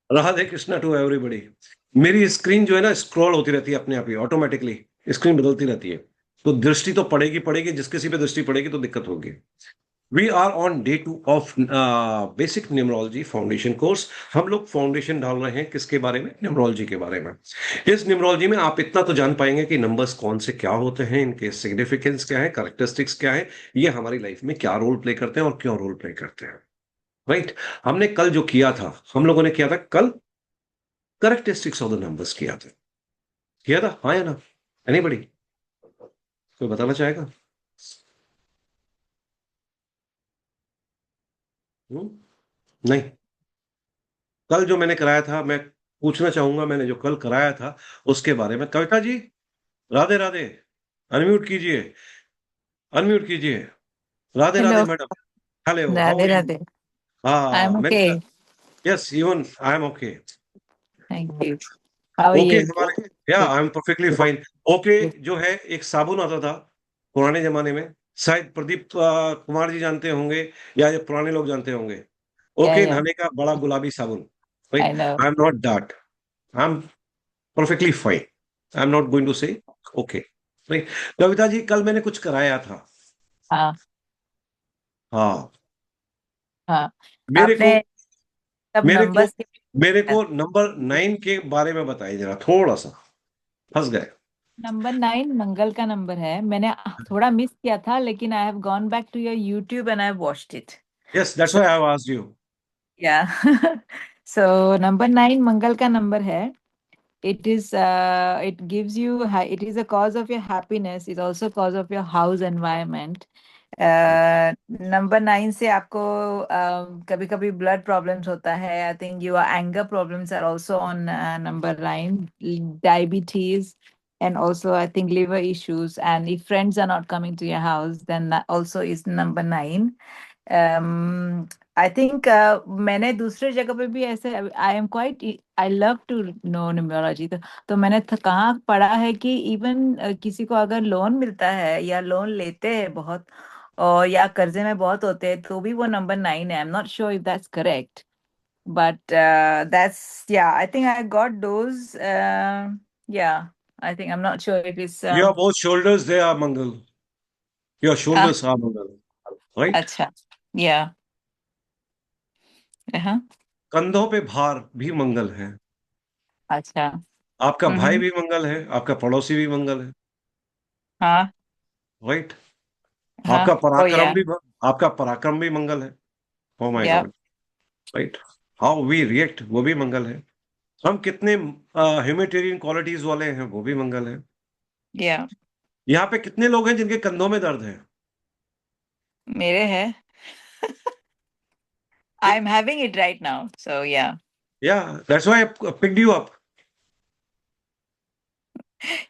Radhe Krishna to everybody. मेरी screen जो है ना स्क्रॉल होती रहती है अपने आप ही ऑटोमेटिकली। स्क्रीन बदलती रहती है, तो दृष्टि तो पड़ेगी पड़ेगी, जिस किसी पे दृष्टि पड़ेगी तो दिक्कत होगी। We are on day 2 of basic numerology foundation course. हम लोग फाउंडेशन डाल रहे हैं किसके बारे में? न्यूमरोलॉजी के बारे में। इस न्यूमरोलॉजी में आप इतना तो जान पाएंगे कि नंबर्स कौन से क्या होते हैं, इनके सिग्निफिकेंस क्या है, कैरेक्टरिस्टिक्स क्या है, ये हमारी लाइफ में क्या रोल प्ले करते हैं और क्यों रोल प्ले करते हैं। राइट। हमने कल जो किया था, हम लोगों ने किया था कल करेक्टरिस्टिक्स ऑफ द नंबर्स किया था, हाँ या ना? एनीबडी? कोई बताना चाहेगा? हम्म? नहीं। कल जो मैंने कराया था, मैं पूछना चाहूंगा, मैंने जो कल कराया था उसके बारे में। कविता जी, राधे राधे। अनम्यूट कीजिए, अनम्यूट कीजिए। Radhe Radhe Hello, madam. Hello, how Radhe are you? Radhe. I'm हाँ मैंने, okay. Yes even I am okay. Thank you. How are okay you? हमारे, yeah I am perfectly fine. Okay जो है एक साबुन आता था पुराने जमाने में, शायद प्रदीप कुमार जी जानते होंगे, या ये पुराने लोग जानते होंगे। Yeah, okay, yeah. नहाने का बड़ा गुलाबी साबुन। I right. know. I am not that, I am perfectly fine. I am not going to say okay. Right. Kavita ji, कल मैंने कुछ कराया था। हाँ, हाँ। हाँ. मेरे को आपने सब मेरे को नंबर्स के मेरे को नंबर 9 के बारे में बताइए जरा, थोड़ा सा। फंस गए। नंबर 9 मंगल का नंबर है. मैंने थोड़ा मिस किया था, लेकिन I have gone back to your YouTube and I have watched it. Yes, that's so why I have asked you. Yeah so number 9 मंगल का नंबर है. It gives you it is a cause of your happiness. It's also cause of your house environment. Number 9 से आपको कभी कभी blood problems होता है. I think your anger problems are also on number 9. Diabetes, and also I think liver issues, and if friends are not coming to your house, then that also is number 9. I think मैंने दूसरे जगह पे भी ऐसे, I am quite, I love to know numerology. तो मैंने कहाँ पढ़ा है कि इवन किसी को अगर लोन मिलता है या लोन लेते हैं बहुत, और या कर्जे में बहुत होते हैं, तो भी वो नंबर 9 है. I am not sure if that's correct, but that's, yeah I think I got those. Yeah I think, I am not sure if it's your both shoulders they are mangled, your shoulders are mangled. Right. अच्छा. Yeah. हाँ. कंधों पे भार भी मंगल है। अच्छा. आपका भाई हम्म. भी मंगल है, आपका पड़ोसी भी मंगल है। हाँ. राइट। हाँ. आपका ओ पराक्रम या. भी, आपका पराक्रम भी मंगल है। Oh my yeah. God. Right. How we react वो भी मंगल है। हम कितने ह्यूमैनिटेरियन क्वालिटीज वाले हैं वो भी मंगल है। या. यहाँ पे कितने लोग हैं जिनके कंधों में दर्द है? मेरे है. I am having it right now, so yeah. Yeah, that's why I picked you up.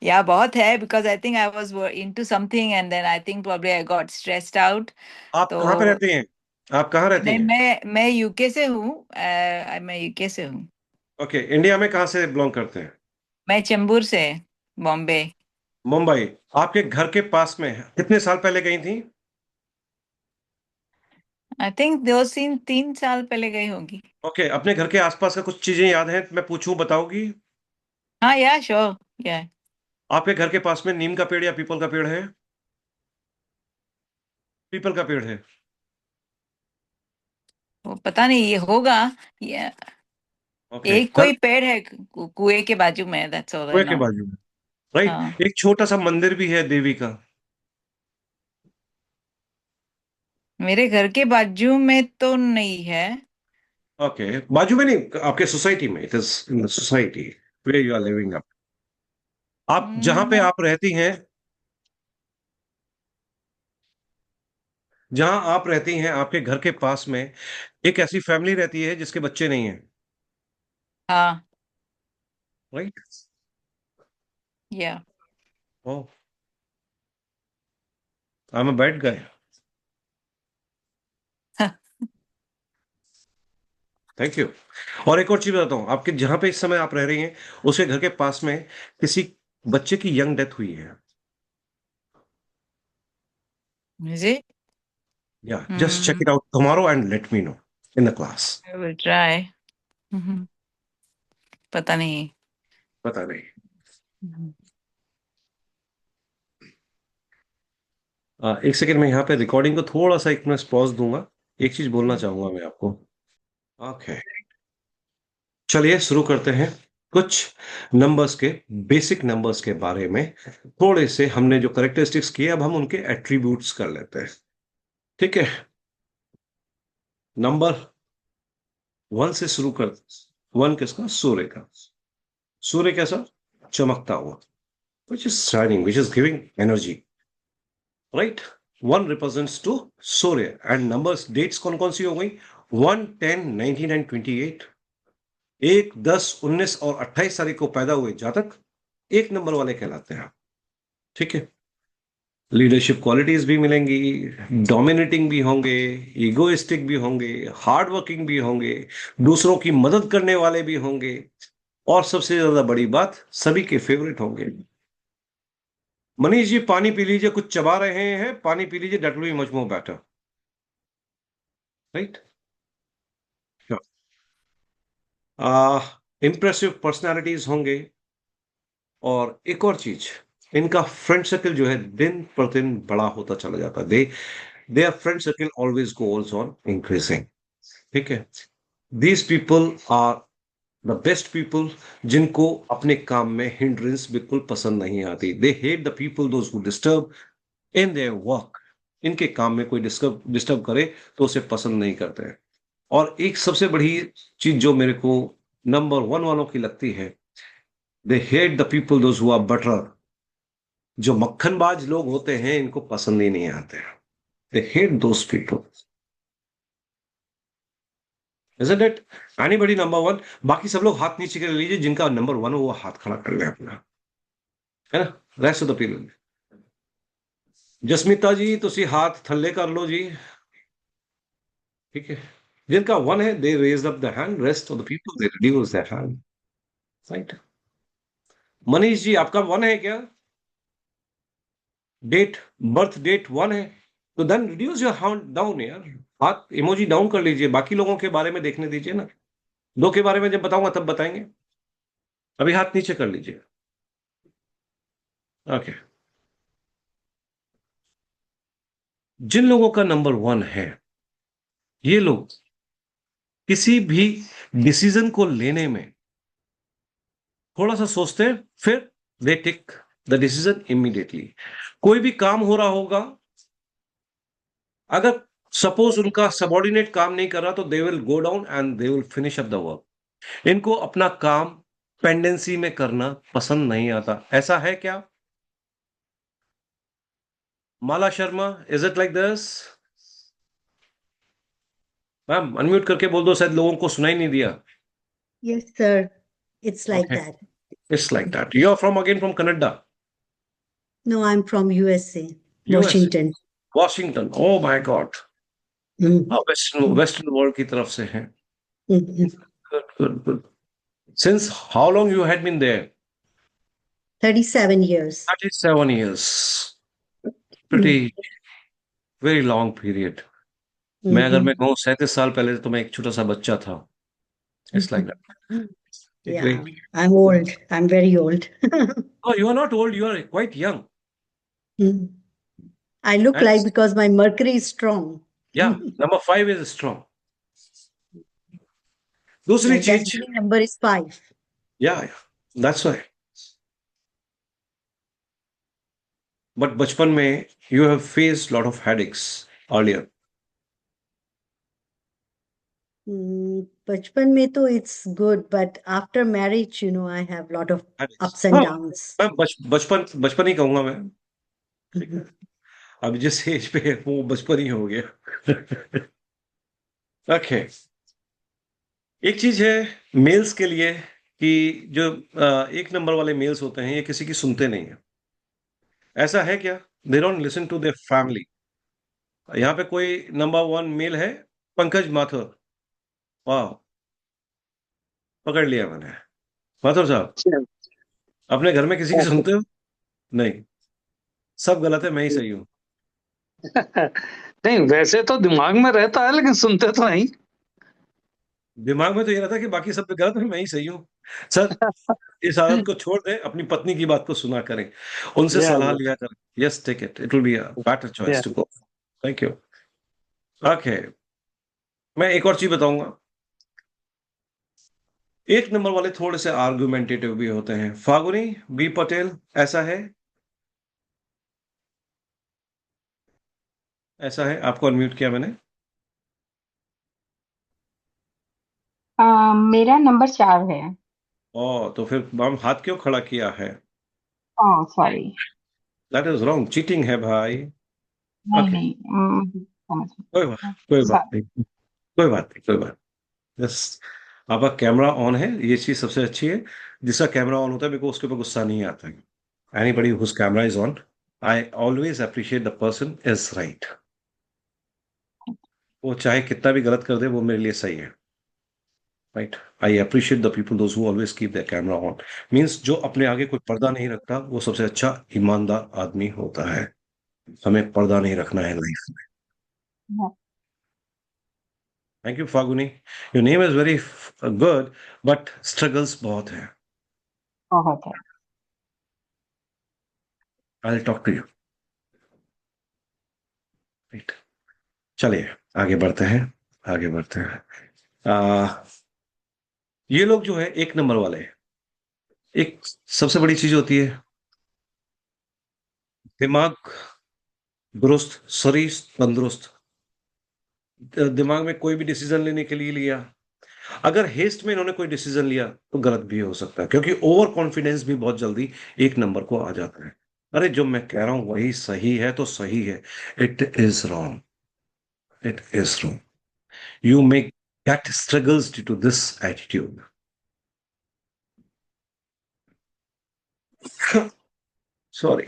Yeah बहुत है, because I think I was into something and then I think probably I got stressed out. आप तो कहाँ पे रहते हैं? आप कहाँ रहती नहीं, हैं? मैं यूके से हूँ. मैं यूके से हूँ. ओके, इंडिया में कहाँ से बिलोंग करते हैं? मैं चेंबूर से, बॉम्बे. मुंबई। आपके घर के पास में है, कितने साल पहले गई थी? आई थिंक 2 3 3 साल पहले गई होगी. ओके, अपने घर के आसपास का कुछ चीजें याद हैं, मैं पूछूं बताओगी? हाँ, या श्योर. या. आपके घर के पास में नीम का पेड़ या पीपल का पेड़ है? पीपल का पेड़ है। वो पता नहीं, ये होगा. ये ओके, एक घर, कोई पेड़ है कुएं के बाजू में. दैट्स ऑल आई कुएं के नो. बाजू में। राइट। हाँ. एक छोटा सा मंदिर भी है देवी का। मेरे घर के बाजू में तो नहीं है. ओके, बाजू में नहीं, आपके सोसाइटी में, it is in the society where you are living up. आप जहां पे नहीं. आप रहती हैं, जहां आप रहती हैं आपके घर के पास में एक ऐसी फैमिली रहती है जिसके बच्चे नहीं हैं। हाँ. Right. Yeah. Oh, I am a bad guy. Thank you. और एक और चीज बताता हूँ, आपके जहां पे इस समय आप रह रही हैं उसके घर के पास में किसी बच्चे की यंग डेथ हुई है। मुझे. Yeah, just check it out tomorrow and let me know in the class. I will try. पता नहीं। पता नहीं। एक सेकंड में यहाँ पे रिकॉर्डिंग को थोड़ा सा एक मिनट पॉज दूंगा। एक चीज बोलना चाहूंगा मैं आपको। ओके, चलिए शुरू करते हैं। कुछ नंबर्स के, बेसिक नंबर्स के बारे में थोड़े से हमने जो करेक्टरिस्टिक्स किए, अब हम उनके एट्रीब्यूट्स कर लेते हैं। ठीक है, नंबर 1 से शुरू कर। 1 किसका? सूर्य का। सूर्य कैसा? चमकता हुआ, which is shining, which is giving energy, right. 1 represents to Surya. And numbers, dates कौन कौन सी हो गई? 1, 10, 19 एंड 28। 1, 10, 19 और 28 तारीख को पैदा हुए जातक 1 नंबर वाले कहलाते हैं। ठीक है, लीडरशिप क्वालिटीज भी मिलेंगी, डोमिनेटिंग भी होंगे, इगोइस्टिक भी होंगे, हार्ड वर्किंग भी होंगे, दूसरों की मदद करने वाले भी होंगे, और सबसे ज्यादा बड़ी बात, सभी के फेवरेट होंगे। मनीष जी पानी पी लीजिए, कुछ चबा रहे हैं, पानी पी लीजिए, that will be much more better, right. Impressive personalities होंगे। और एक और चीज, इनका फ्रेंड सर्कल जो है दिन प्रतिदिन बड़ा होता चला जाता है। Their friend circle always goes on increasing. ठीक है, these people are the best people, जिनको अपने काम में हिंड्रेंस बिल्कुल पसंद नहीं आती। They hate the people those who disturb in their work. इनके काम में कोई डिस्टर्ब डिस्टर्ब करे तो उसे पसंद नहीं करते हैं। और एक सबसे बड़ी चीज जो मेरे को नंबर 1 वालों की लगती है, they hate the people those who are butter. जो मक्खनबाज लोग होते हैं इनको पसंद ही नहीं आते। They hate those people. Isn't it? Anybody number 1? बाकी सब लोग हाथ नीचे कर लीजिए, जिनका नंबर 1 हो वो हाथ खड़ा कर ले अपना, है ना। Rest of the people. Jasmita ji तुसी हाथ थल्ले कर लो जी। ठीक है, जिनका 1 है they raise up the hand, rest of the people they reduce their hand, right. Manish ji आपका 1 है क्या? डेट, बर्थ डेट 1 है, तो then reduce your hand down यार। हाथ इमोजी डाउन कर लीजिए, बाकी लोगों के बारे में देखने दीजिए ना। 2 के बारे में जब बताऊंगा तब बताएंगे, अभी हाथ नीचे कर लीजिए। ओके, जिन लोगों का नंबर 1 है, ये लोग किसी भी डिसीजन को लेने में थोड़ा सा सोचते हैं, फिर they take the decision immediately. कोई भी काम हो रहा होगा, अगर सपोज उनका सबॉर्डिनेट काम नहीं कर रहा, तो they will go down and they will finish up the work. इनको अपना काम पेंडेंसी में करना पसंद नहीं आता। ऐसा है क्या? Mala Sharma, is it like this? Ma'am unmute करके बोल दो, शायद लोगों को सुनाई नहीं दिया। Yes, sir. It's like Okay, that. it's like that. You are from, again from Canada? No, I'm from USA, USA, Washington. Washington. Oh my God. Mm. हाँ, वेस्टर्न वर्ल्ड की तरफ से हैं। Mhm. Good, good, good. Since how long you had been there? 37 years. 37 years. Pretty very long period. मैं अगर मैं Mhm. कहूँ 37 साल पहले, तो मैं एक छोटा सा बच्चा था। It's like that. Yeah, Great. I'm old. I'm very old. Oh, you are not old. You are quite young. Mm. I look And like because my Mercury is strong. yeah, number 5 is strong. दूसरी My चीज, destiny number is 5. yeah, that's why. But बचपन में you have faced lot of headaches earlier. बचपन में तो it's good, but after marriage, I have lot of Headaches. ups and हाँ, downs. मैं बचपन बचपन ही कहूंगा मैं। अब जिस एज पे है वो बचपन ही हो गया। ओके, एक चीज है मेल्स के लिए, कि जो 1 नंबर वाले मेल्स होते हैं, ये किसी की सुनते नहीं है। ऐसा है क्या? They don't listen to their family. यहाँ पे कोई नंबर 1 मेल है? पंकज माथुर, वाह, पकड़ लिया मैंने। माथुर साहब, अपने घर में किसी की सुनते हो? नहीं, सब गलत है, मैं ही सही हूँ। नहीं, वैसे तो दिमाग में रहता है, लेकिन सुनते तो नहीं। दिमाग में तो ये रहता है कि बाकी सब पे गलत है, मैं ही सही हूँ। सर, इस आदत को छोड़ दें, अपनी पत्नी की बात को सुना करें, उनसे Yeah, सलाह लिया करें। Yes, take it, it will be a better yeah. Choice to go. Thank you. Okay, मैं एक और चीज बताऊंगा। एक नंबर वाले थोड़े से आर्गुमेंटेटिव भी होते हैं। फागुनी बी पटेल, ऐसा है? ऐसा है? आपको अनम्यूट किया मैंने। मेरा नंबर 4 है। ओ, तो फिर हम हाथ क्यों खड़ा किया है? Oh sorry. That is wrong, cheating है भाई। नहीं ओके, नहीं, समझ कोई बात कोई बात सॉरी। नहीं, कोई बात नहीं, कोई बात। बस, आपका कैमरा ऑन है, ये चीज सबसे अच्छी है। जिसका कैमरा ऑन होता है, मेरे को उसके ऊपर गुस्सा नहीं आता है। Anybody whose camera is on, I always appreciate the person is right. वो चाहे कितना भी गलत कर दे, वो मेरे लिए सही है। Right, I appreciate the people those who always keep their camera on. Means जो अपने आगे कोई पर्दा नहीं रखता, वो सबसे अच्छा ईमानदार आदमी होता है। हमें पर्दा नहीं रखना है लाइफ में। Thank you Phaguni, your name is very good, but struggles बहुत है। बहुत है। I will talk to you. Right, चलिए आगे बढ़ते हैं, आगे बढ़ते हैं। ये लोग जो है एक नंबर वाले, एक सबसे बड़ी चीज होती है दिमाग दुरुस्त, शरीर तंदुरुस्त। दिमाग में कोई भी डिसीजन लेने के लिए लिया, अगर हेस्ट में इन्होंने कोई डिसीजन लिया तो गलत भी हो सकता है, क्योंकि ओवर कॉन्फिडेंस भी बहुत जल्दी एक नंबर को आ जाता है। अरे जो मैं कह रहा हूं वही सही है तो सही है। It is wrong, it is wrong. You may get struggles due to this attitude. Sorry,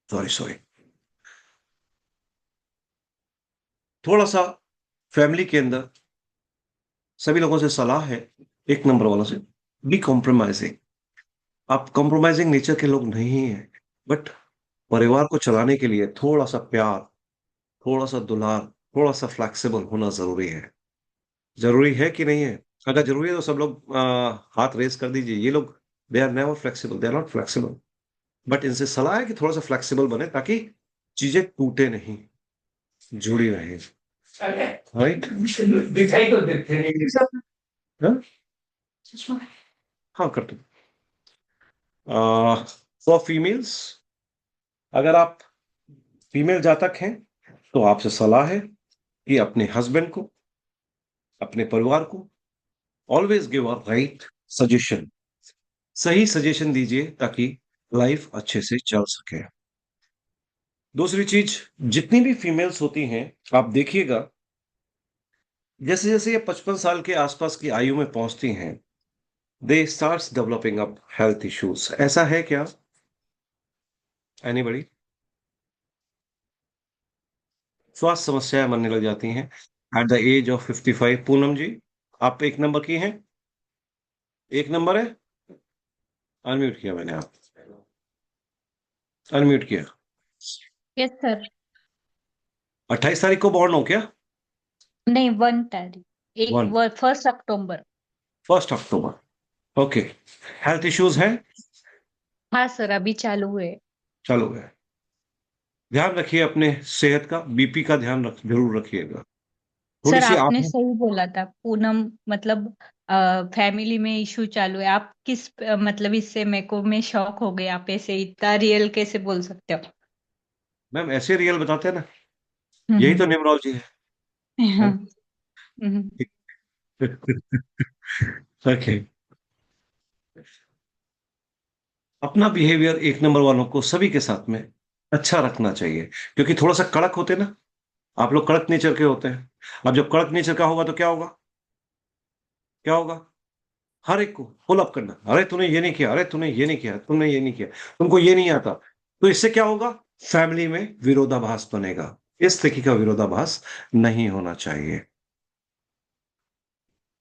sorry, sorry. थोड़ा सा फैमिली के अंदर सभी लोगों से सलाह है, एक नंबर वालों से, बी कॉम्प्रोमाइजिंग। आप कॉम्प्रोमाइजिंग नेचर के लोग नहीं हैं, बट परिवार को चलाने के लिए थोड़ा सा प्यार, थोड़ा सा दुलार, थोड़ा सा फ्लेक्सिबल होना जरूरी है। जरूरी है कि नहीं है? अगर जरूरी है तो सब लोग हाथ रेस कर दीजिए। ये लोग, they are never flexible, they are not flexible. But इनसे सलाह है कि थोड़ा सा फ्लेक्सिबल बने, ताकि चीजें टूटे नहीं, जुड़ी रहे। राइट, दिखाई तो देते हैं। हाँ, करते। फॉर फीमेल्स, अगर आप फीमेल जातक हैं, तो आपसे सलाह है कि अपने हस्बैंड को, अपने परिवार को always give a right suggestion, सही सजेशन दीजिए, ताकि लाइफ अच्छे से चल सके। दूसरी चीज, जितनी भी फीमेल्स होती हैं, आप देखिएगा, जैसे जैसे ये 55 साल के आसपास की आयु में पहुंचती हैं, they starts developing up health issues. ऐसा है क्या? एनीबडी? स्वास्थ्य समस्याएं बनने लग जाती हैं at the age of 55। Poonam ji, आप एक नंबर की हैं? एक नंबर है? अनम्यूट किया मैंने, आप अनम्यूट किया। Yes sir. 28 तारीख को बॉर्न हो क्या? नहीं, 1 तारीख, वन 1 अक्टूबर। 1 अक्टूबर, ओके। हेल्थ इश्यूज हैं? हाँ सर, अभी चालू हुए। चलो गए। ध्यान रखिए अपने सेहत का, बीपी का ध्यान जरूर रखिएगा। थोड़ी सर सी आपने आप, सही बोला था, पूनम, मतलब फैमिली में इशू चालू है। आप किस मतलब इससे मेरे को मैं शॉक हो गई, आप ऐसे इतना रियल कैसे बोल सकते हो? मैम ऐसे रियल बताते हैं ना, यही हम्म। तो न्यूमरोलॉजी है। हाँ। हम्म। ओके, अपना बिहेवियर एक नंबर वालों को सभी के साथ में अच्छा रखना चाहिए, क्योंकि थोड़ा सा कड़क होते हैं ना, आप लोग कड़क नेचर के होते हैं। अब जब कड़क नेचर का होगा तो क्या होगा? क्या होगा? हर एक को पुल अप करना, अरे तूने ये नहीं किया, अरे तूने ये नहीं किया, तुमने ये नहीं किया, तुमको ये नहीं आता। तो इससे क्या होगा? फैमिली में विरोधाभास बनेगा। इस तरीके का विरोधाभास नहीं होना चाहिए।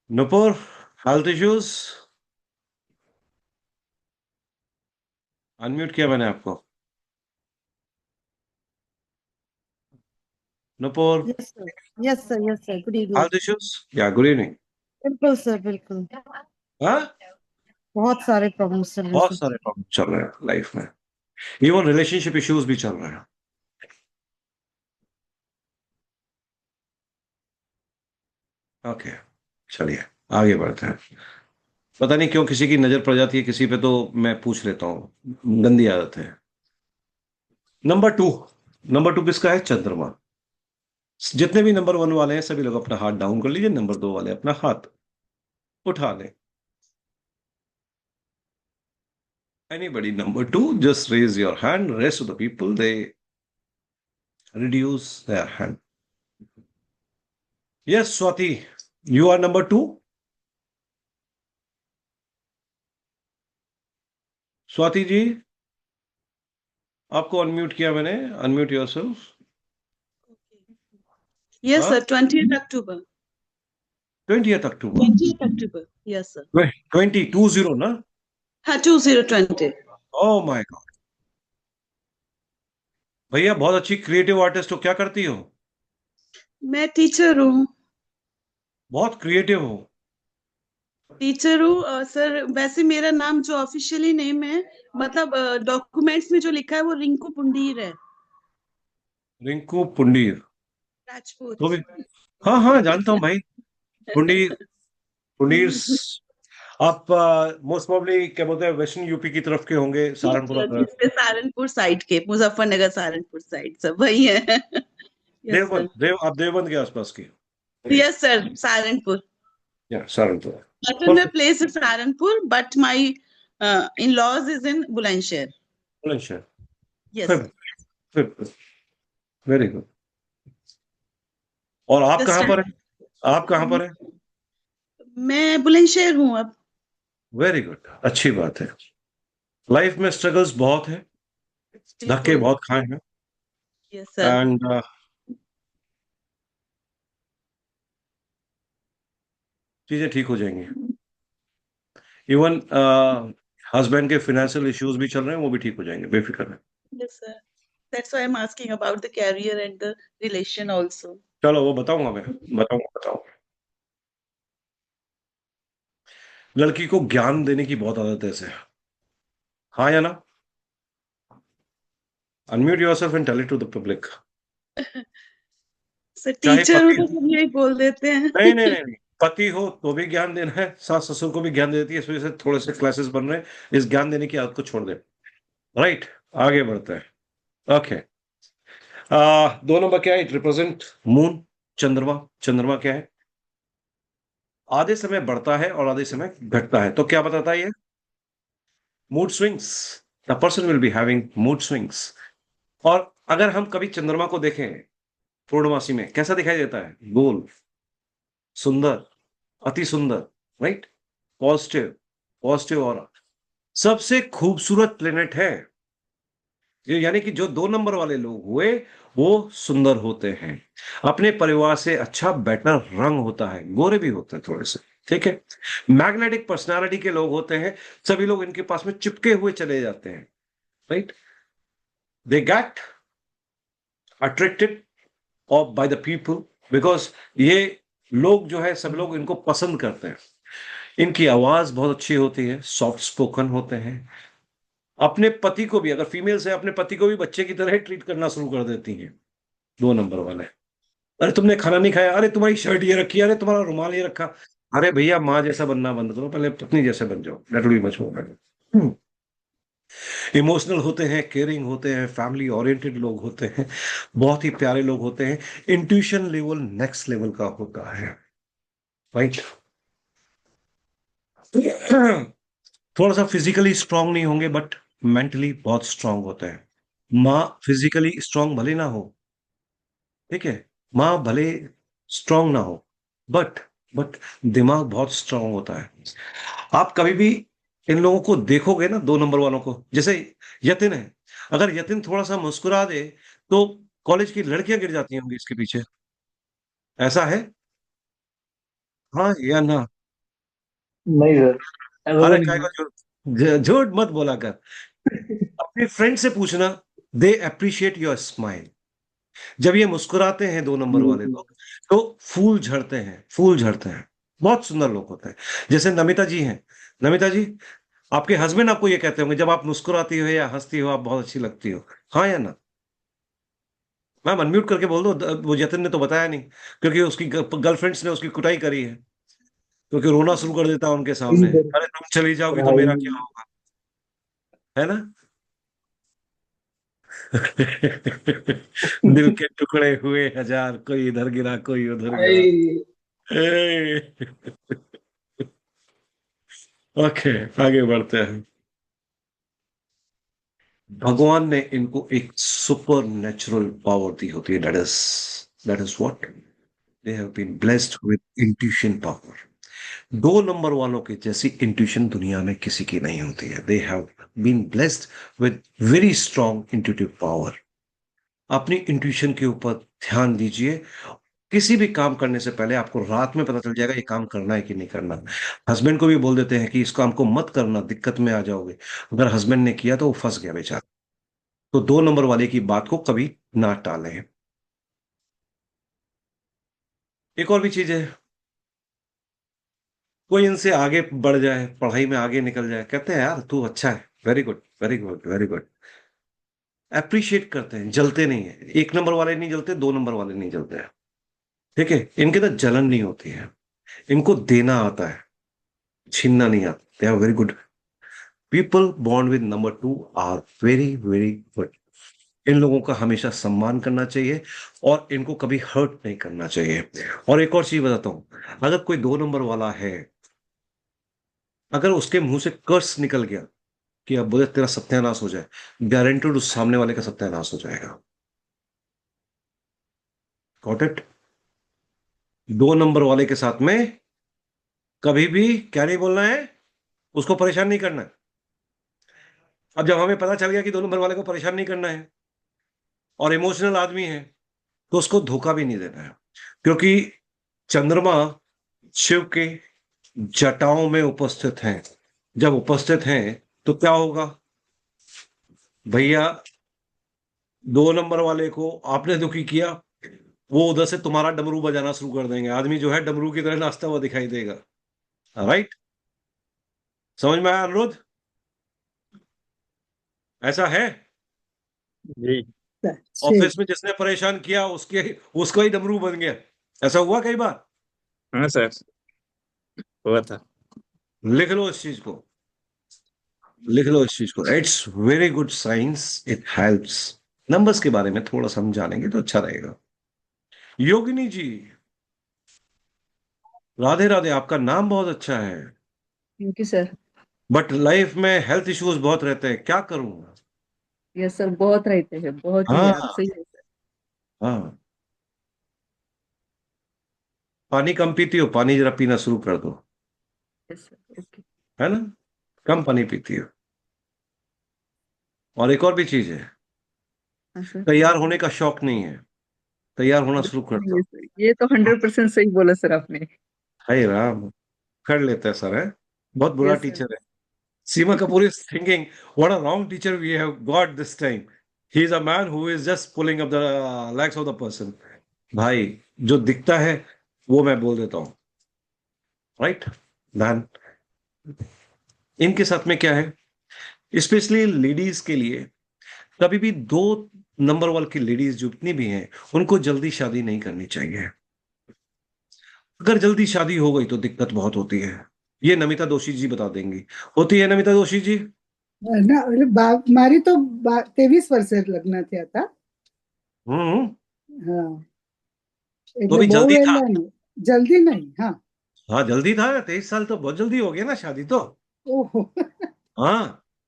Nupur, health issues? अनम्यूट किया मैंने आपको। Nupur, Yes, sir. Yes, sir. Good evening. Health issues? या गुड इवनिंग। बिल्कुल सर, बिल्कुल। हाँ, बहुत सारे प्रॉब्लम्स चल रहे बहुत हैं सारे प्रॉब्लम चल रहे हैं लाइफ में, इवन रिलेशनशिप इश्यूज भी चल रहे हैं। ओके, चलिए आगे बढ़ते हैं। पता नहीं क्यों किसी की नजर पड़ जाती है किसी पे, तो मैं पूछ लेता हूँ, गंदी आदत है। नंबर 2, नंबर 2 किसका है? चंद्रमा। जितने भी नंबर 1 वाले हैं सभी लोग अपना हाथ डाउन कर लीजिए, नंबर 2 वाले अपना हाथ उठा लें। Anybody number 2, just raise your hand. Rest of the people, they reduce their hand. Yes, Swati, you are number 2. Swati ji, आपको अनम्यूट किया मैंने, अनम्यूट योरसेल्फ। Yes, हाँ, sir. 20th October. 20th October, 20th October. Yes, sir. 2020 ना? हाँ, 2020. Oh my God, भैया बहुत अच्छी creative artist हो, क्या करती हो? मैं टीचर हूँ। बहुत क्रिएटिव हो। टीचर हूँ सर। वैसे मेरा नाम जो ऑफिशियली नेम है, मतलब डॉक्यूमेंट्स में जो लिखा है वो रिंकू पुंडीर है, रिंकू पुंडीर, राजपूत। तो भी हाँ हाँ जानता हूँ भाई, पुंडीर, पुंडीर। आप मोस्ट प्रोबेबली क्या बोलते हैं, वेस्टर्न यूपी की तरफ के होंगे, सहारनपुर तरफ। जिसपे सहारनपुर साइड के, मुजफ्फरनगर सहारनपुर साइड सब वही है। Yes sir. आप देवबंद के आसपास की? Yes sir, Saharanpur. या Saharanpur. But my place is Saharanpur, but my in-laws is in Bulandshahr. Bulandshahr. Yes, sir. Very good. और आप Just कहाँ पर हैं? आप कहाँ पर हैं? मैं बुलंदशहर हूँ अब। वेरी गुड, अच्छी बात है। लाइफ में स्ट्रगल्स बहुत है, धक्के बिल्कुल। बहुत खाए हैं, यस सर। एंड चीजें ठीक हो जाएंगी। इवन हस्बैंड के फाइनेंशियल इश्यूज भी चल रहे हैं, वो भी ठीक हो जाएंगे, बेफिक्र रहें। Yes, sir. That's why I'm asking about the career and the relation also. चलो वो बताऊंगा, मैं बताऊंगा। लड़की को ज्ञान देने की बहुत आदत है इसे, हाँ या ना? Unmute yourself and tell it to the public. Sir चाहे टीचर हूँ पति, तो सब यही बोल देते हैं। नहीं नहीं नहीं नहीं, पति हो तो भी ज्ञान देना है, सास ससुर को भी ज्ञान देती है, इस वजह से थोड़े से क्लासेस बन रहे हैं, इस ज्ञान देने की आदत को छोड़ दे। राइट, आगे बढ़ते हैं। ओके, 2 नंबर क्या है? इट रिप्रेजेंट मून, चंद्रमा। चंद्रमा क्या है? आधे समय बढ़ता है और आधे समय घटता है, तो क्या बताता है ये? Mood swings, the person will be having mood swings. और अगर हम कभी चंद्रमा को देखें पूर्णमासी में, कैसा दिखाई देता है? गोल, सुंदर, अति सुंदर, राइट? पॉजिटिव, पॉजिटिव ऑरा, सबसे खूबसूरत प्लेनेट है ये। यानी कि जो 2 नंबर वाले लोग हुए वो सुंदर होते हैं, अपने परिवार से अच्छा बेटर रंग होता है, गोरे भी होते हैं थोड़े से, ठीक है? मैग्नेटिक पर्सनालिटी के लोग होते हैं, सभी लोग इनके पास में चिपके हुए चले जाते हैं, राइट? दे गेट अट्रैक्टेड और बाय द पीपल, बिकॉज ये लोग जो है सब लोग इनको पसंद करते हैं। इनकी आवाज बहुत अच्छी होती है, सॉफ्ट स्पोकन होते हैं। अपने पति को भी, अगर फीमेल्स है, अपने पति को भी बच्चे की तरह ट्रीट करना शुरू कर देती हैं 2 नंबर वाले। अरे तुमने खाना नहीं खाया, अरे तुम्हारी शर्ट ये रखी, अरे तुम्हारा रुमाल ये रखा। अरे भैया, माँ जैसा बनना बंद करो, पहले पत्नी जैसे बन जाओ। That will be much more. Emotional होते हैं, केयरिंग होते हैं, फैमिली ओरिएंटेड लोग होते हैं, बहुत ही प्यारे लोग होते हैं। इंट्यूशन लेवल नेक्स्ट लेवल का होता है, राइट? थोड़ा सा फिजिकली स्ट्रांग नहीं होंगे, बट मेंटली बहुत स्ट्रांग होते हैं। माँ फिजिकली स्ट्रांग भले ना हो, ठीक है, माँ भले स्ट्रांग ना हो, बट दिमाग बहुत स्ट्रांग होता है। आप कभी भी इन लोगों को देखोगे ना, 2 नंबर वालों को, जैसे यतिन है, अगर यतिन थोड़ा सा मुस्कुरा दे तो कॉलेज की लड़कियां गिर जाती होंगी इसके पीछे, ऐसा है? हाँ या ना? नहीं सर, ऐसा तो अरे नहीं काय है। को झूठ मत बोला कर। अपने फ्रेंड से पूछना, दे अप्रिशिएट योर स्माइल। जब ये मुस्कुराते हैं 2 नंबर वाले लोग, तो फूल झड़ते हैं, फूल झड़ते हैं। बहुत सुंदर लोग होते हैं। जैसे नमिता जी हैं, नमिता जी आपके हस्बैंड आपको ये कहते होंगे जब आप मुस्कुराती हो या हंसती हो, आप बहुत अच्छी लगती हो, हाँ या ना? मैम अनम्यूट करके बोल दो। वो जतिन ने तो बताया नहीं, क्योंकि उसकी गर्लफ्रेंड्स ने उसकी कुटाई करी है, क्योंकि रोना शुरू कर देता है उनके सामने, अरे तुम चली जाओगी तो मेरा क्या होगा, है ना? दिल के टुकड़े हुए हजार, कोई इधर गिरा कोई उधर गिरा। ओके, आगे बढ़ते हैं। भगवान ने इनको एक सुपर नेचुरल पावर दी होती है, that is what they have been blessed with intuition power. 2 number वालों की जैसी इंट्यूशन दुनिया में किसी की नहीं होती है। They have been blessed with very strong intuitive power. अपनी इंट्यूशन के ऊपर ध्यान दीजिए। किसी भी काम करने से पहले आपको रात में पता चल जाएगा ये काम करना है कि नहीं करना। हस्बैंड को भी बोल देते हैं कि इस काम को मत करना, दिक्कत में आ जाओगे। अगर हस्बैंड ने किया तो वो फंस गया बेचारा। तो 2 नंबर वाले की बात को कभी ना टालें। एक और भी चीज है, कोई इनसे आगे बढ़ जाए, पढ़ाई में आगे निकल जाए, कहते हैं यार तू अच्छा है, very good very good very good. Appreciate करते हैं, जलते नहीं है। 1 नंबर वाले नहीं जलते, 2 नंबर वाले नहीं जलते हैं। ठीक है, इनके अंदर जलन नहीं होती है, इनको देना आता है, छीनना नहीं आता। They are very good people. Born with number 2 are very very good. इन लोगों का हमेशा सम्मान करना चाहिए और इनको कभी हर्ट नहीं करना चाहिए। और एक और चीज बताता हूं, अगर कोई 2 नंबर वाला है, अगर उसके मुंह से कर्स निकल गया कि अब बोले तेरा सत्यानाश हो जाए, गारंटेड उस सामने वाले का सत्यानाश हो जाएगा। Got it? 2 नंबर वाले के साथ में कभी भी क्या नहीं बोलना है, उसको परेशान नहीं करना है। अब जब हमें पता चल गया कि 2 नंबर वाले को परेशान नहीं करना है और इमोशनल आदमी है, तो उसको धोखा भी नहीं देना है। क्योंकि चंद्रमा शिव के जटाओं में उपस्थित हैं। जब उपस्थित हैं तो क्या होगा भैया, 2 नंबर वाले को आपने दुखी किया, वो उधर से तुम्हारा डमरू बजाना शुरू कर देंगे। आदमी जो है डमरू की तरह नाचता हुआ दिखाई देगा। राइट? समझ में आया अनुरोध? ऐसा है। जी। ऑफिस में जिसने परेशान किया उसका ही डमरू बन गया। ऐसा हुआ कई बार। हाँ सर, हुआ था। लिख लो इस चीज को, लिख लो इस चीज को। It's very good science, it helps. Numbers के बारे में थोड़ा सा हम जानेंगे तो अच्छा रहेगा। योगिनी जी, राधे राधे। आपका नाम बहुत अच्छा है, thank you sir. But life में हेल्थ इश्यूज बहुत रहते हैं, क्या करूं? यस सर, बहुत रहते हैं, बहुत ही, हाँ आप सही है सर। हाँ। पानी कम पीती हो? पानी जरा पीना शुरू कर दो, यस सर, ओके। है ना? कम पानी पीती हो। और एक और भी चीज है, हाँ सर। तैयार होने का शौक नहीं है, तैयार होना शुरू कर नहीं दो। है सर, ये तो 100% सही बोला सर आपने। हाय राम, कर लेते हैं सर, है? बहुत बुरा यस सर। टीचर है। सीमा Kapoor is thinking, what a wrong teacher we have got this time. He is a man who is just pulling up the legs of the person. भाई, जो दिखता है वो मैं बोल देता हूँ। Right man? इनके साथ में क्या है, स्पेशली लेडीज के लिए, कभी भी 2 नंबर वाल की लेडीज जो इतनी भी हैं, उनको जल्दी शादी नहीं करनी चाहिए। अगर जल्दी शादी हो गई तो दिक्कत बहुत होती है। ये नमिता दोषी जी बता देंगी। होती है नमिता दोषी जी? ना मारी तो 23 વર્ષે લગ્ન થયા હતા. हम्म। હા, तो એટલે भी બહુ जल्दी था। વહેલા નહીં, જલ્દી नहीं. हाँ. हाँ जल्दी था, 23 साल तो बहुत जल्दी हो गया ना शादी तो। ओहो. हाँ।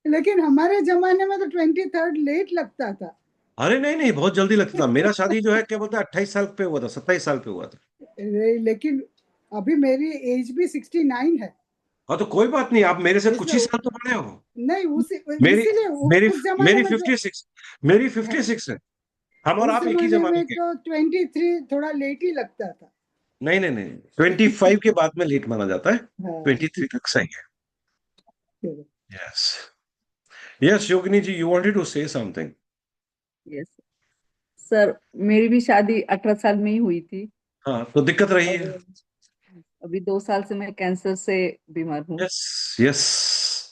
लेकिन हमारे जमाने में तो 23rd लेट लगता था. अरे नहीं नहीं, बहुत जल्दी लगता था। मेरा शादी जो है क्या बोलते हैं 28 साल पे हुआ था, 27 साल पे हुआ था। लेकिन अभी मेरी एज भी 69 है. हाँ तो कोई बात नहीं, आप मेरे से कुछ ही इसलिए साल तो बड़े हो। नहीं, मेरी इसीलिए मेरी उस जमाने मेरी में जो 56, मेरी 56 है। हम और उस आप एक ही जमाने जमाने में के। तो 23 थोड़ा लेट ही लगता था. नहीं नहीं नहीं, 25 के बाद में लेट माना जाता है, हाँ. 23 तक सही है। चलो. Yes yes, Yogini ji, you wanted to say something. Yes sir, मेरी भी शादी 18 साल में ही हुई थी। हाँ तो दिक्कत रही है। और अभी 2 साल से मैं कैंसर से बीमार हूँ। यस यस,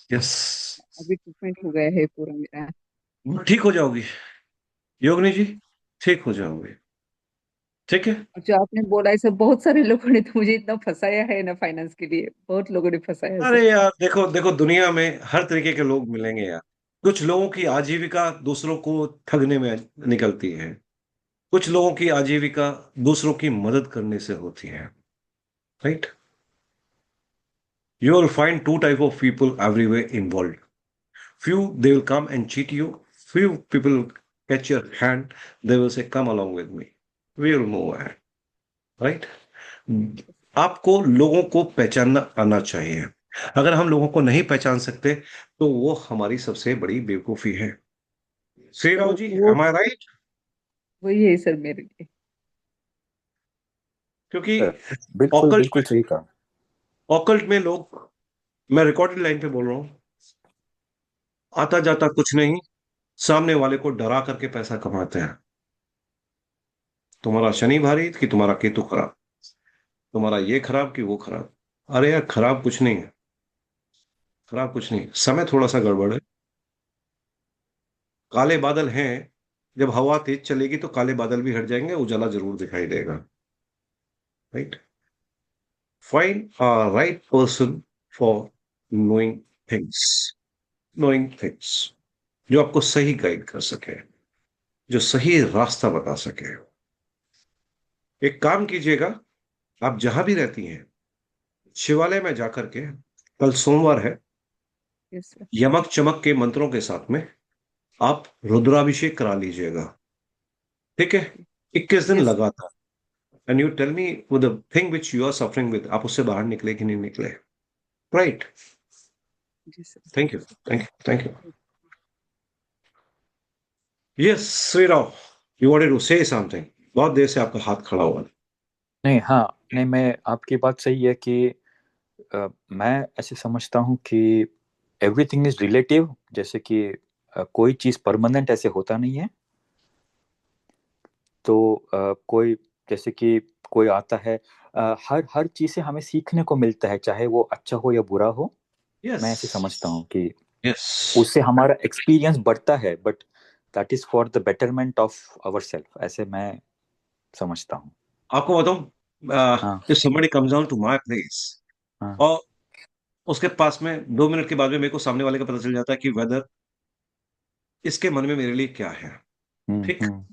यस, अभी ट्रीटमेंट हो गया है पूरा मेरा। ठीक हो जाओगी योगिनी जी, ठीक हो जाओगे, ठीक है। और जो आपने बोला है सर, बहुत सारे लोगों ने तो मुझे इतना फंसाया है ना फाइनेंस के लिए, बहुत लोगों ने फंसाया है अरे सर। यार देखो देखो, दुनिया में हर तरीके के लोग मिलेंगे यार। कुछ लोगों की आजीविका दूसरों को ठगने में निकलती है, कुछ लोगों की आजीविका दूसरों की मदद करने से होती है, right. You will find two type of people everywhere involved. Few they will come and cheat you. Few people catch your hand. They will say, "Come along with me. We will move ahead." Right? आपको लोगों को पहचानना आना चाहिए। अगर हम लोगों को नहीं पहचान सकते तो वो हमारी सबसे बड़ी बेवकूफी है। श्री राव जी, वो am I right? वही है सर मेरे लिए। क्योंकि बिल्कुल ऑकल्ट बिल्कुल सही कहा। ऑकल्ट में लोग, मैं रिकॉर्डेड लाइन पे बोल रहा हूं, आता जाता कुछ नहीं, सामने वाले को डरा करके पैसा कमाते हैं। तुम्हारा शनि भारी कि तुम्हारा केतु खराब, तुम्हारा ये खराब कि वो खराब। अरे यार, खराब कुछ नहीं है, खराब कुछ नहीं, समय थोड़ा सा गड़बड़ है। काले बादल हैं, जब हवा तेज चलेगी तो काले बादल भी हट जाएंगे, उजाला जरूर दिखाई देगा, right. Find a right person for knowing things, knowing things जो आपको सही गाइड कर सके, जो सही रास्ता बता सके। एक काम कीजिएगा, आप जहां भी रहती हैं शिवालय में जाकर के, कल सोमवार है, यस सर। यमक चमक के मंत्रों के साथ में आप रुद्राभिषेक करा लीजिएगा, ठीक है। 21 दिन यस लगातार। And you tell me with the thing which you are suffering with, आप उससे बाहर निकले कि नहीं निकले, राइट। जी sir. Thank you, thank you, thank you. Yes Shri Rao, you wanted to say something. बहुत देर से आपका हाथ खड़ा हुआ है। नहीं, हाँ, नहीं, मैं आपकी बात सही है कि मैं ऐसे समझता हूँ कि एवरीथिंग इज रिलेटिव, जैसे कि कोई चीज परमानेंट ऐसे होता नहीं है। तो कोई, जैसे कि कोई आता है, हर हर चीज से हमें सीखने को मिलता है, चाहे वो अच्छा हो या बुरा हो। मैं ऐसे समझता हूँ कि यस, उससे हमारा एक्सपीरियंस बढ़ता है, but that is for the betterment of our self, ऐसे मैं समझता हूँ। आपको बताऊं, हाँ, if somebody comes down to my place हाँ, और उसके पास में 2 मिनट के बाद में मेरे को सामने वाले का पता चल जाता है कि वेदर इसके मन में मेरे लिए क्या है, ठीक। हम्म,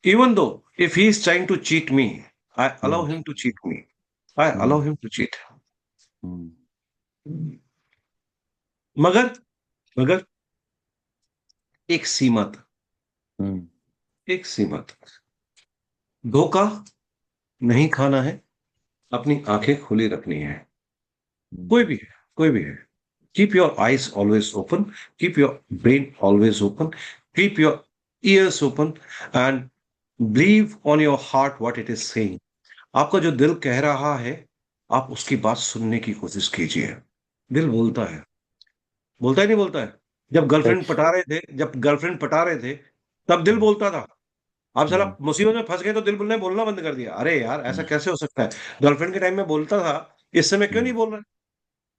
Even though if he is trying to cheat me, I allow hmm, him to cheat me. I allow him to cheat. हम्म, मगर मगर एक सीमा तक, हम्म, एक सीमा तक। धोखा नहीं खाना है, अपनी आंखें खुली रखनी है। कोई भी है, कोई भी है। Keep your eyes always open. Keep your brain always open. Keep your ears open and believe on your heart what it is saying. आपका जो दिल कह रहा है, आप उसकी बात सुनने की कोशिश कीजिए। दिल बोलता है, बोलता ही नहीं बोलता है। जब गर्लफ्रेंड पटा रहे थे तब दिल बोलता था। आप साला मुसीबत में फंस गए तो दिल बोलना बंद कर दिया। अरे यार, ऐसा कैसे हो सकता है? गर्लफ्रेंड के टाइम में बोलता था, इस समय क्यों नहीं बोल रहा है?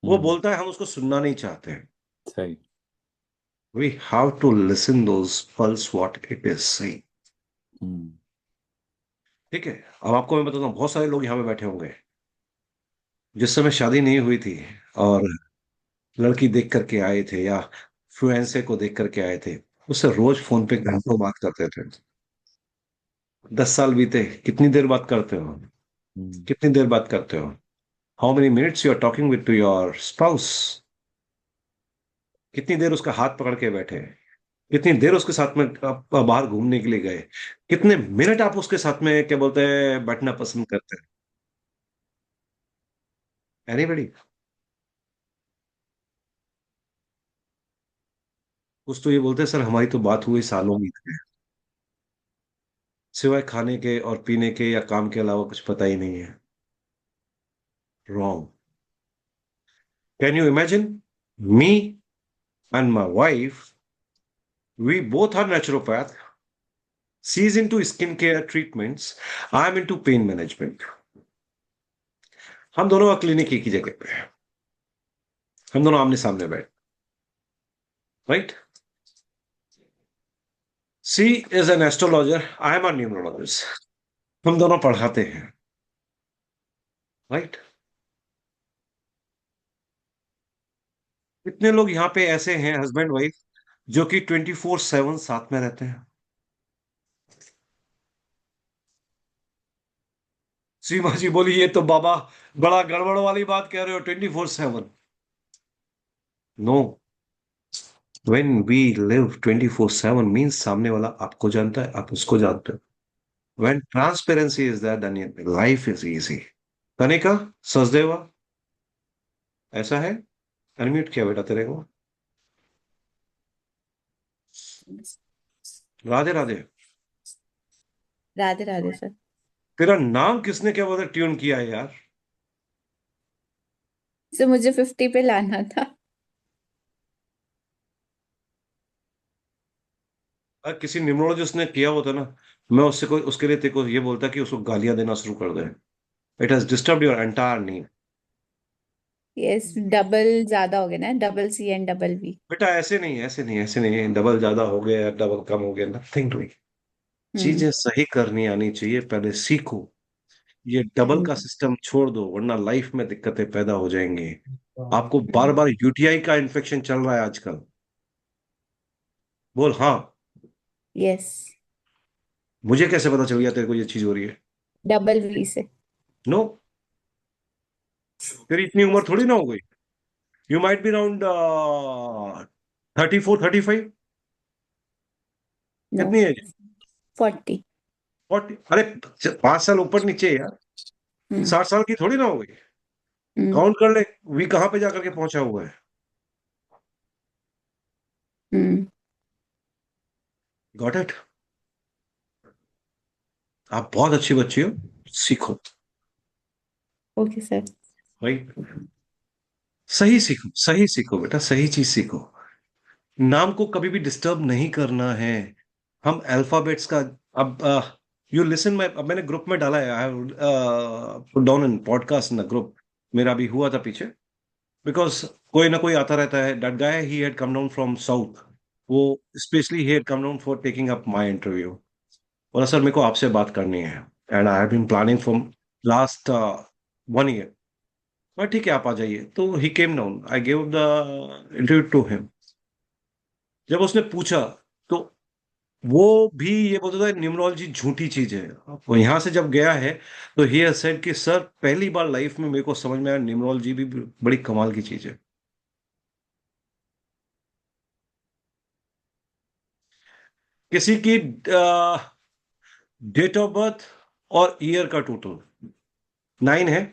वो बोलता है, हम उसको सुनना नहीं चाहते हैं। सही। We have to listen those pulse what it is saying. ठीक है। अब आपको मैं बताता हूँ, बहुत सारे लोग यहाँ पे बैठे होंगे जिस समय शादी नहीं हुई थी और लड़की देख करके आए थे या फ्लुएंसे को देख करके आए थे, उससे रोज फोन पे घंटों बात करते थे। 10 साल बीते, कितनी देर बात करते हो? कितनी देर बात करते हो? How many minutes you are talking with to your spouse? कितनी देर उसका हाथ पकड़ के बैठे? कितनी देर उसके साथ में आप बाहर घूमने के लिए गए? कितने मिनट आप उसके साथ में, क्या बोलते हैं, बैठना पसंद करते हैं? एनीबडी? कुछ तो ये बोलते हैं, सर हमारी तो बात हुई सालों में, सिवाय खाने के और पीने के या काम के अलावा कुछ पता ही नहीं है। Wrong. Can you imagine me and my wife? We both are naturopath. She is into skincare treatments. I am into pain management. हम दोनों का क्लिनिक एक ही जगह पे है, हम दोनों आमने सामने बैठ, right? She is an astrologer. I am a numerologist. हम दोनों पढ़ाते हैं, right? कितने लोग यहाँ पे ऐसे हैं हस्बैंड वाइफ जो कि 24/7 साथ में रहते हैं? सीमा जी बोली ये तो बाबा बड़ा गड़बड़ वाली बात कह रहे हो, 24/7। No, when we live 24/7 means सामने वाला आपको जानता है, आप उसको जानते हो। When transparency is there, then life is easy. Kanika Sachdeva, ऐसा है? अनम्यूट किया बेटा तेरे को। राधे राधे। राधे राधे सर। तेरा नाम किसने क्या बोलते ट्यून किया है यार? सर मुझे 50 पे लाना था। अगर किसी न्यूमरोलॉजिस्ट ने किया होता ना, मैं उससे कोई उसके लिए तेरे को ये बोलता कि उसको गालियां देना शुरू कर दे। It has disturbed your entire name. Yes, double ज्यादा हो गया ना, double C and double V. बेटा ऐसे नहीं, ऐसे नहीं, ऐसे नहीं, डबल ज्यादा हो गया या डबल कम हो गया, नथिंग डूइंग। चीजें सही करनी आनी चाहिए, पहले सीखो। ये डबल का सिस्टम छोड़ दो, वरना लाइफ में दिक्कतें पैदा हो जाएंगी। आपको बार बार यूटीआई का इन्फेक्शन चल रहा है आजकल। बोल हाँ। यस, मुझे कैसे पता चल गया तेरे को ये चीज हो रही है? डबल वी से। नो, तेरी इतनी उम्र थोड़ी ना हो गई। You might be around 34-35। No, कितनी एज? 40। 40? अरे 5 साल ऊपर नीचे यार। 60 साल की थोड़ी ना हो गई। काउंट कर ले, वी कहाँ पे जाकर के पहुंचा हुआ है। Got it? आप बहुत अच्छी बच्ची हो, सीखो। Okay sir. राइट, सही सीखो, सही सीखो बेटा, सही चीज सीखो। नाम को कभी भी डिस्टर्ब नहीं करना है। हम अल्फाबेट्स का अब यू लिसन, मैंने ग्रुप में डाला है, I have down in podcast in the group. मेरा भी हुआ था पीछे, बिकॉज कोई ना कोई आता रहता है। That guy he had come down from south, वो specially he had come down for taking up my interview. बोला सर मेरे को आपसे बात करनी है, and I have been planning from last 1 year. ठीक है आप आ जाइए। तो he came down, I gave the interview to him. जब उसने पूछा तो वो भी ये बोलता था न्यूमरोलॉजी झूठी चीज है। वो यहां से जब गया है तो ही हैज सेड कि सर पहली बार लाइफ में मेरे को समझ में आया न्यूमरोलॉजी भी बड़ी कमाल की चीज है। किसी की डेट ऑफ बर्थ और ईयर का टोटल 9 है।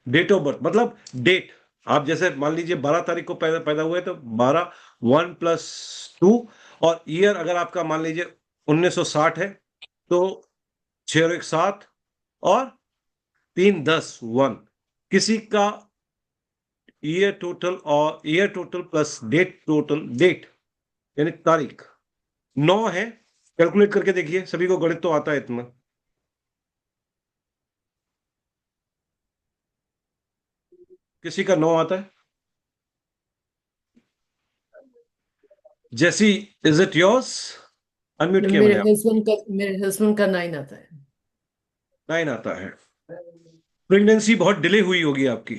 डेट ऑफ बर्थ मतलब डेट, आप जैसे मान लीजिए 12 तारीख को पैदा हुए तो 12, 1 + 2, और ईयर अगर आपका मान लीजिए 1960 है तो 6 और 1 7 और 3 10 1। किसी का ईयर टोटल और year total plus date total, date यानी तारीख 9 है। कैलकुलेट करके देखिए, सभी को गणित तो आता है इतना। किसी का 9 आता है। जैसी, इज इट योर्स? अनम्यूट किया मैंने। मेरे हस्बैंड का 9 आता है। 9 आता है। प्रेगनेंसी बहुत डिले हुई होगी आपकी।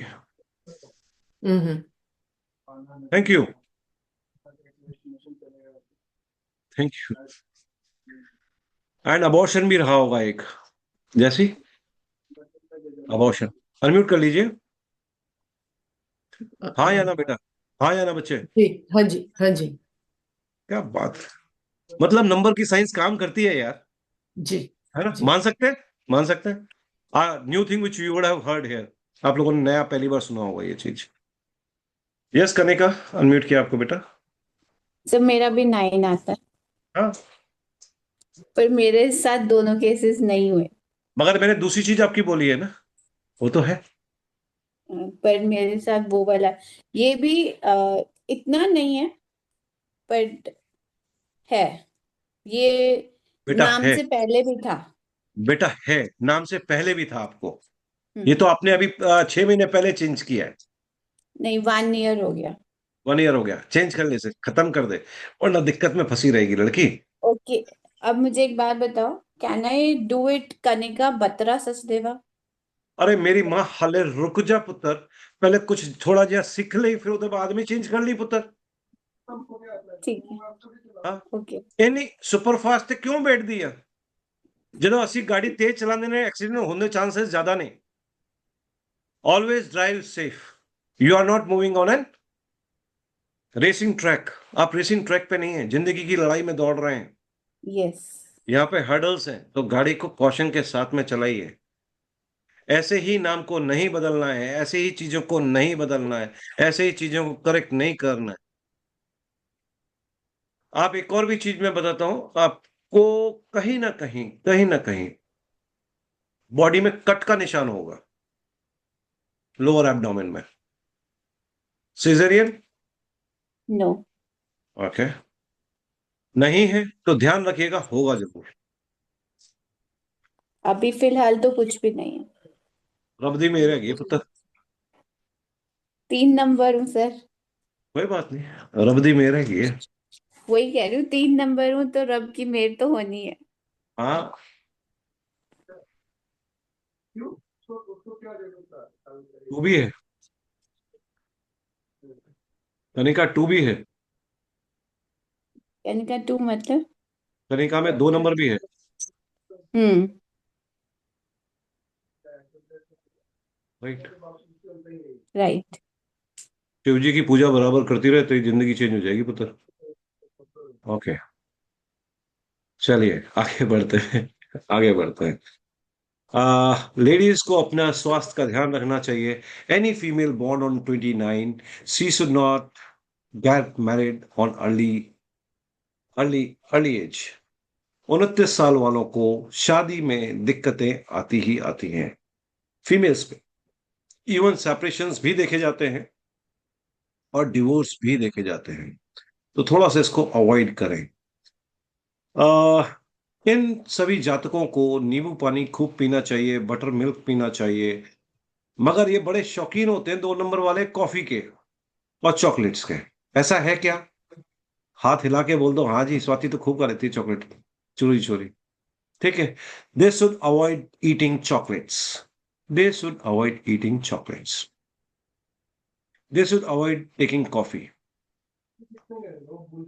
Thank you, thank you. And abortion भी रहा होगा एक। जैसी अबॉर्शन, अनम्यूट कर लीजिए। हाँ या ना बेटा, हाँ या ना बच्चे? हाँ जी, हाँ जी। क्या बात है, मतलब नंबर की साइंस काम करती है यार, जी, है ना? जी। मान सकते हैं, मान सकते हैं। New thing which you would have heard here. आप लोगों ने नया पहली बार सुना होगा ये चीज। यस कनिका, अनम्यूट किया आपको बेटा। सर मेरा भी 9 आता है, हाँ, पर मेरे साथ दोनों केसेस नहीं हुए। मगर मैंने दूसरी चीज आपकी बोली है ना, वो तो है। पर मेरे साथ वो वाला, ये भी इतना नहीं है, बट है। ये बेटा नाम है, से पहले भी था। बेटा है, नाम से पहले भी था आपको। ये तो आपने अभी 6 महीने पहले चेंज किया है। नहीं, 1 ईयर हो गया। 1 ईयर हो गया, चेंज कर ले, इसे खत्म कर दे, वरना दिक्कत में फंसी रहेगी लड़की। ओके, अब मुझे एक बात बताओ, can I do it Kanika Batra Sachdeva? अरे मेरी माँ, हाले रुक जा पुत्र, पहले कुछ थोड़ा जिहा सीख ले, फिर ਉਹਦੇ बाद में चेंज कर ली पुत्र। ठीक है, हाँ, ओके। ਇੰਨੀ ਸੁਪਰਫਾਸਟ ਤੇ ਕਿਉਂ ਬੈਠਦੀ ਆ? ਜਦੋਂ ਅਸੀਂ ਗਾੜੀ ਤੇਜ਼ ਚਲਾਉਂਦੇ ਨੇ, ਐਕਸੀਡੈਂਟ ਹੋਣ ਦੇ ਚਾਂਸਸ ਜ਼ਿਆਦਾ ਨੇ। Always drive safe. You are not moving on an racing track, आप रेसिंग ट्रैक पे नहीं है, जिंदगी की लड़ाई में दौड़ रहे हैं। यस, यहाँ पे हर्डल्स हैं, तो गाड़ी को कॉशन के साथ में चलाइए। ऐसे ही नाम को नहीं बदलना है, ऐसे ही चीजों को नहीं बदलना है, ऐसे ही चीजों को करेक्ट नहीं करना है। आप एक और भी चीज मैं बताता हूं आपको, कहीं ना कहीं बॉडी में कट का निशान होगा, लोअर एब्डोमेन में। सिजेरियन? नो। ओके, नहीं है तो ध्यान रखिएगा, होगा जरूर। अभी फिलहाल तो कुछ भी नहीं है। रबदी में रहेगी पुत्र, 3 नंबर हूँ सर, कोई बात नहीं, रबदी में रहेगी। वही कह रही हूँ, 3 नंबर हूँ तो रब की मेहर तो होनी है। हाँ, टू भी है, कनिका 2 भी है, कनिका 2 मतलब? कनिका में 2 नंबर भी है। Right, right. शिव जी की पूजा बराबर करती रहे, तो जिंदगी चेंज हो जाएगी पुत्र। ओके, चलिए आगे बढ़ते हैं, आगे बढ़ते हैं। लेडीज को अपना स्वास्थ्य का ध्यान रखना चाहिए। Any female born on 29, she should not get married on early age। 29 साल वालों को शादी में दिक्कतें आती ही आती हैं, फीमेल्स पे। इवन सेपरेशंस भी देखे जाते हैं और डिवोर्स भी देखे जाते हैं, तो थोड़ा सा इसको अवॉइड करें। इन सभी जातकों को नींबू पानी खूब पीना चाहिए, बटर मिल्क पीना चाहिए, मगर ये बड़े शौकीन होते हैं 2 नंबर वाले कॉफी के और चॉकलेट्स के। ऐसा है क्या? हाथ हिला के बोल दो, हाँ जी, स्वाति तो खूब खा लेती है चॉकलेट, चोरी चोरी। ठीक है, they should avoid eating chocolates, they should avoid eating chocolates, they should avoid taking coffee.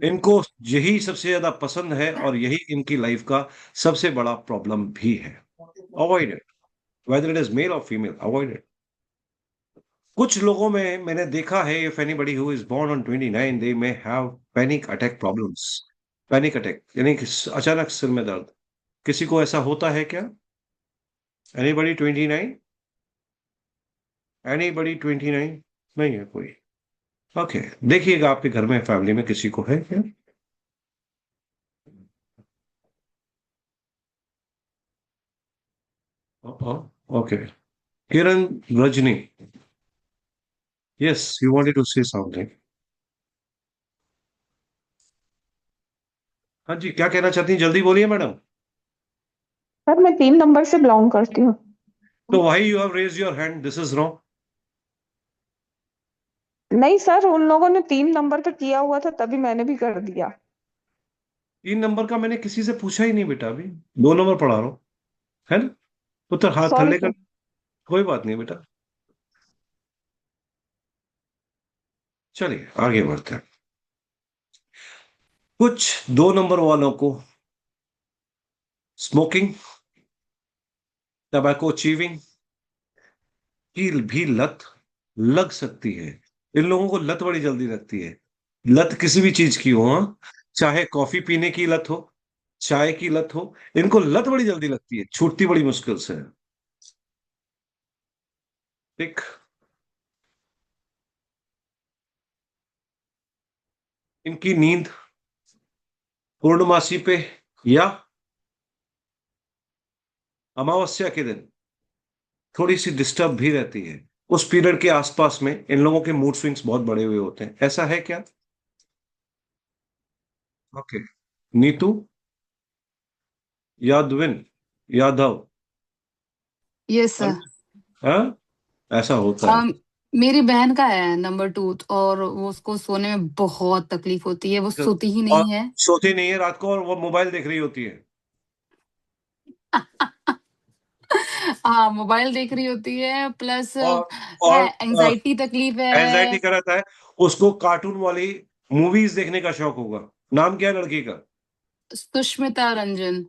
इनको यही सबसे ज्यादा पसंद है और यही इनकी लाइफ का सबसे बड़ा प्रॉब्लम भी है। Avoid it, whether it is male और फीमेल, अवॉइड इट। कुछ लोगों में मैंने देखा है, if anybody who is born on 29, they may have panic attack problems. Panic attack यानी कि अचानक सिर में दर्द। किसी को ऐसा होता है क्या? एनीबॉडी 29? एनीबॉडी 29? नहीं है कोई? ओके, देखिएगा आपके घर में, फैमिली में किसी को है क्या? Okay, Kiran Rajni, yes, you wanted to say something. हाँ जी, क्या कहना चाहती हैं, जल्दी बोलिए मैडम। सर मैं 3 नंबर से बिलोंग करती हूँ। तो why you have raised your hand? This is wrong. नहीं सर, उन लोगों ने 3 नंबर पे किया हुआ था तभी मैंने भी कर दिया। 3 नंबर का मैंने किसी से पूछा ही नहीं बेटा, अभी 2 नंबर पढ़ा रहा हूँ, है ना पुत्र, हाथ सॉरी थल्ले कर। सर। कोई बात नहीं बेटा, चलिए आगे बढ़ते हैं। कुछ 2 नंबर वालों को स्मोकिंग, टबैको चीविंग की भी लत लग सकती है। इन लोगों को लत बड़ी जल्दी लगती है, लत किसी भी चीज की हो, हाँ? चाहे कॉफी पीने की लत हो, चाय की लत हो, इनको लत बड़ी जल्दी लगती है, छूटती बड़ी मुश्किल से है। ठीक, इनकी नींद पूर्णमासी पे या अमावस्या के दिन थोड़ी सी डिस्टर्ब भी रहती है। उस पीरियड के आसपास में इन लोगों के मूड स्विंग्स बहुत बड़े हुए होते हैं। ऐसा है क्या? ओके, नीतू, यादविन, यादव, यस सर। हाँ, ऐसा होता है। मेरी बहन का है नंबर 2 और वो उसको सोने में बहुत तकलीफ होती है, वो सोती ही और नहीं है। सोती नहीं है रात को और वो मोबाइल देख रही होती है। हाँ, मोबाइल देख रही होती है प्लस है और एंजाइटी तकलीफ एंजाइटी है। का रहता है, उसको कार्टून वाली मूवीज देखने का शौक होगा। नाम क्या है लड़की का? सुष्मिता रंजन।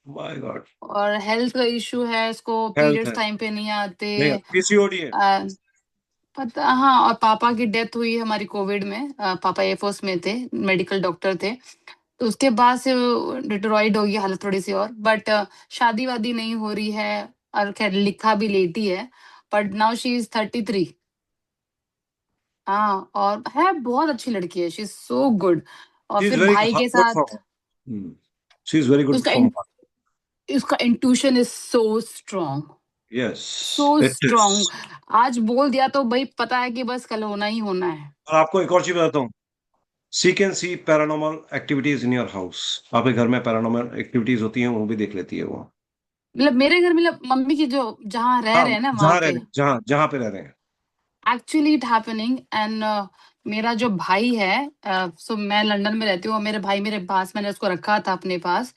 My god. और हेल्थ का इशू है, उसको हेल्थ है, पीरियड्स टाइम पे नहीं आते। नहीं पीसीओडी है। अ, पता, हाँ, और पापा की डेथ हुई हमारी कोविड में। पापा एयरफोर्स में थे, मेडिकल डॉक्टर थे, तो उसके बाद से डिटरॉइड हो गई हालत थोड़ी सी और। बट शादी वादी नहीं हो रही है, और खैर लिखा भी लेट ही है, बट नाउ शी इज 33। हाँ, और है बहुत अच्छी लड़की है, शी इज सो गुड। और शी इज फिर वेरी भाई के गुड साथ form, she is very good उसका फॉर्म। उसका intuition is so strong, yes so it is. Strong. आज बोल दिया तो भाई पता है कि बस कल होना ही होना है। और आपको एक और चीज बताता हूँ, she can see paranormal activities in your house. आपके घर में पैरानॉर्मल एक्टिविटीज होती हैं, वो भी देख लेती है वो। मतलब मेरे घर में, मतलब मम्मी की जो जहाँ रह हाँ, रहे हैं ना वहां जहाँ रह पे रहे हैं, जहाँ जहाँ पे रह रहे हैं। Actually it happening. एंड मेरा जो भाई है, सो मैं लंदन में रहती हूँ और मेरे भाई मेरे पास, मैंने उसको रखा था अपने पास,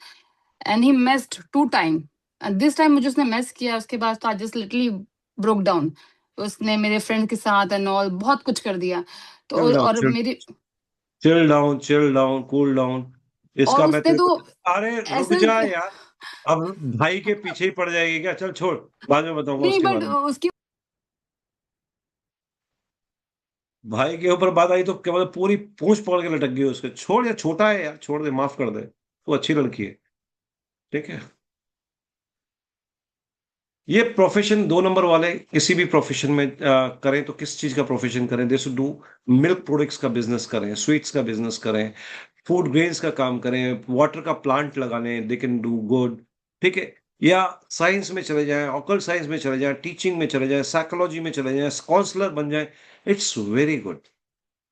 and he messed 2 time. This time मुझे उसने मेस किया, उसके बाद तो I just literally broke down. उसने मेरे फ्रेंड के साथ एंड ऑल बहुत कुछ कर दिया। तो चिल डाउन, और मेरी, chill down, chill down, cool down. और इसका मैं उसने तेरे तो को, अरे रुक ऐसे जा यार, अब भाई के पीछे ही पड़ जाएगी क्या? चल छोड़, बाद में बताऊंगा नहीं, उसके बट बारे में। उसकी भाई के ऊपर बात आई तो क्या बोले, पूरी पूंछ पकड़ के लटक गई उसके। छोड़ यार, छोटा है यार, छोड़ दे, माफ कर दे, वो अच्छी लड़की है। ठीक है। ये प्रोफेशन 2 नंबर वाले किसी भी प्रोफेशन में करें तो किस चीज का प्रोफेशन करें? They should do milk products का बिजनेस करें, स्वीट्स का बिजनेस करें, फूड ग्रेन्स का काम करें, वाटर का प्लांट लगाने, दे कैन डू गुड। ठीक है। या साइंस में चले जाएं, ऑकल्ट साइंस में चले जाएं, टीचिंग में चले जाएं, साइकोलॉजी में चले जाएं, काउंसलर बन जाएं। It's very good.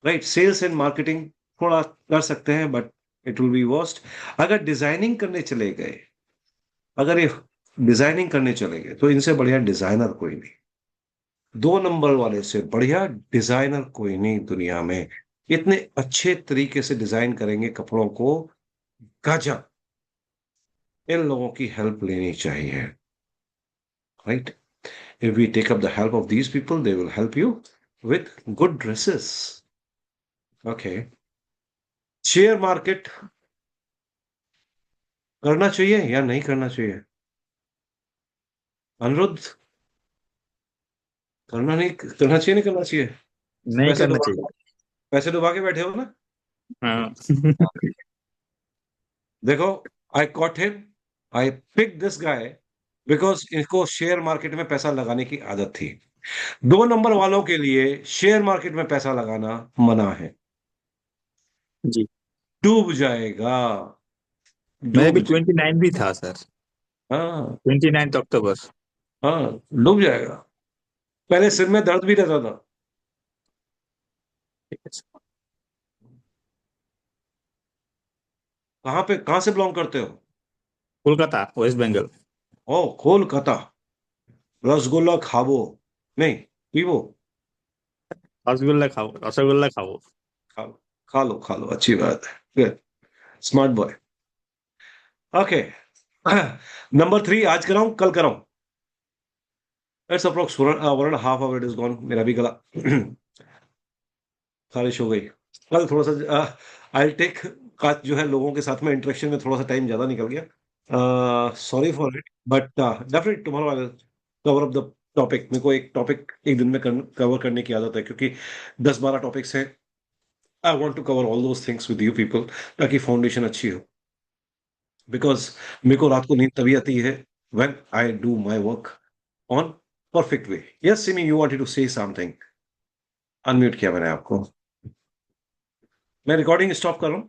Right. Sales and marketing थोड़ा कर सकते हैं, but it will be worst. अगर डिजाइनिंग करने चले गए, अगर ये डिजाइनिंग करने चले गए, तो इनसे बढ़िया डिजाइनर कोई नहीं। 2 नंबर वाले से बढ़िया डिजाइनर कोई नहीं दुनिया में। इतने अच्छे तरीके से डिजाइन करेंगे कपड़ों को, गजब। इन लोगों की हेल्प लेनी चाहिए। Right. If we take up the help of these people, they will help you with good dresses. Okay. Share market करना चाहिए या नहीं करना चाहिए? अनुरुद्ध, करना चाहिए, नहीं करना चाहिए? नहीं पैसे करना डुबा चाहिए। पैसे डुबा के बैठे हो ना? हाँ। देखो, I caught him, I pick this guy because इनको शेयर मार्केट में पैसा लगाने की आदत थी। 2 नंबर वालों के लिए शेयर मार्केट में पैसा लगाना मना है। जी। डूब जाएगा, मैं डूब भी 29 भी था सर, हाँ 29 अक्टूबर। हाँ, डूब जाएगा। पहले सिर में दर्द भी रहता था। कहां से बिलोंग करते हो? कोलकाता, वेस्ट बंगाल। ओ, कोलकाता। रसगुल्ला खाबो, नहीं पीबो। रसगुल्ला खाओ, रसगुल्ला खाओ। खा लो, खा लो, खा लो, अच्छी बात है। Good, smart boy. Okay. Number 3 आज कराऊं, कल कराऊं? It's approx 1.5 hour, it is gone. मेरा भी गला खारिश हो गई। कल थोड़ा सा आई टेक का जो है, लोगों के साथ में इंटरेक्शन में थोड़ा सा टाइम ज्यादा निकल गया। Sorry for it, but definitely tomorrow I will cover up the topic. मेरे को एक टॉपिक एक दिन में कवर करने की आदत है, क्योंकि 10-12 टॉपिक्स हैं। I want to cover all those things with you people, ताकि फाउंडेशन अच्छी हो। बिकॉज मेरे को रात को नींद तभी आती है when I do my work on perfect way. Yes Simi, you wanted to say something? Unmute किया मैंने आपको। मैं रिकॉर्डिंग स्टॉप कर रहा हूं।